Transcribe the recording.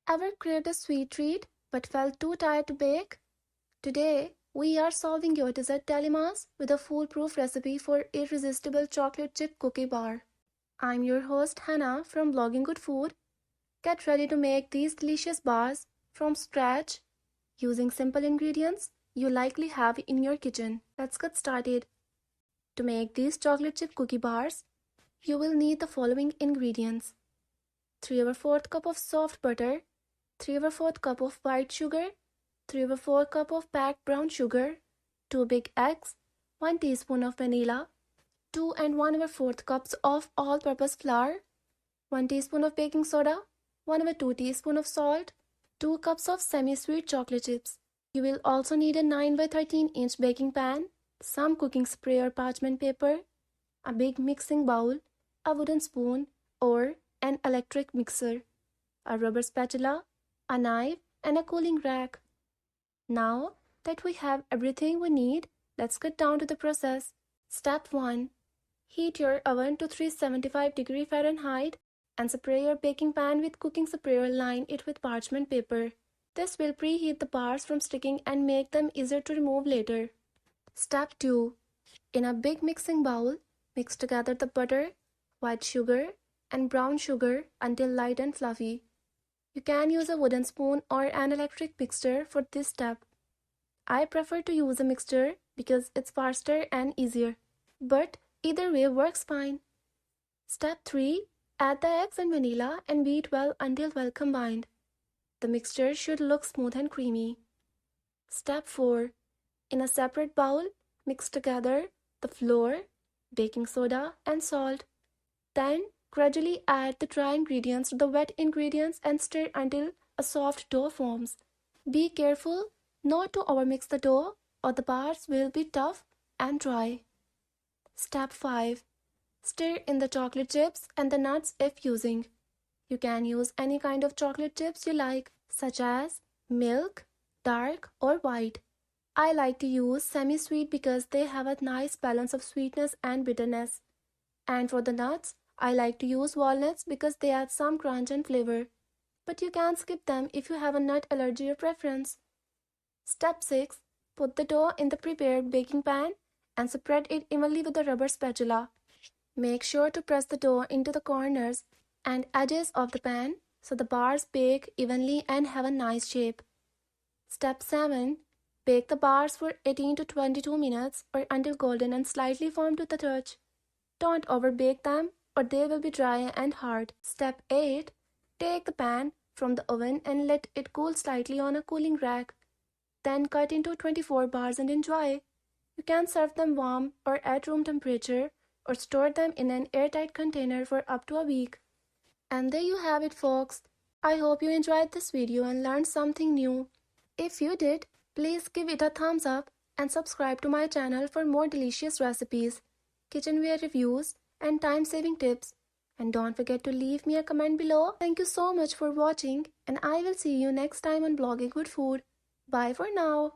Ever craved a sweet treat but felt too tired to bake? Today, we are solving your dessert dilemmas with a foolproof recipe for irresistible chocolate chip cookie bar. I'm your host Hannah from Blogging Good Food. Get ready to make these delicious bars from scratch using simple ingredients you likely have in your kitchen. Let's get started. To make these chocolate chip cookie bars, you will need the following ingredients: 3/4 cup of soft butter, 3/4 cup of white sugar, 3/4 cup of packed brown sugar, 2 big eggs, 1 teaspoon of vanilla, 2 and 1/4 cups of all-purpose flour, 1 teaspoon of baking soda, 1/2 teaspoon of salt, 2 cups of semi-sweet chocolate chips. You will also need a 9 by 13-inch baking pan, some cooking spray or parchment paper, a big mixing bowl, a wooden spoon or an electric mixer, a rubber spatula, a knife, and a cooling rack. Now that we have everything we need, let's get down to the process. Step 1. Heat your oven to 375 Fahrenheit and spray your baking pan with cooking spray or line it with parchment paper. This will preheat the bars from sticking and make them easier to remove later. Step 2. In a big mixing bowl, mix together the butter, white sugar, and brown sugar until light and fluffy. You can use a wooden spoon or an electric mixer for this step. I prefer to use a mixture because it's faster and easier, but either way works fine. Step 3. Add the eggs and vanilla and beat well until well combined. The mixture should look smooth and creamy. Step 4. In a separate bowl, mix together the flour, baking soda, and salt. Then gradually add the dry ingredients to the wet ingredients and stir until a soft dough forms. Be careful not to overmix the dough or the bars will be tough and dry. Step 5. Stir in the chocolate chips and the nuts if using. You can use any kind of chocolate chips you like, such as milk, dark, or white. I like to use semi-sweet because they have a nice balance of sweetness and bitterness. And for the nuts, I like to use walnuts because they add some crunch and flavor. But you can skip them if you have a nut allergy or preference. Step 6. Put the dough in the prepared baking pan and spread it evenly with a rubber spatula. Make sure to press the dough into the corners and edges of the pan so the bars bake evenly and have a nice shape. Step 7. Bake the bars for 18 to 22 minutes or until golden and slightly firm to the touch. Don't overbake them or they will be dry and hard. Step 8. Take the pan from the oven and let it cool slightly on a cooling rack. Then cut into 24 bars and enjoy. You can serve them warm or at room temperature or store them in an airtight container for up to a week. And there you have it, folks. I hope you enjoyed this video and learned something new. If you did, please give it a thumbs up and subscribe to my channel for more delicious recipes, kitchenware reviews, and time-saving tips. And don't forget to leave me a comment below. Thank you so much for watching, and I will see you next time on Blogging Good Food. Bye for now.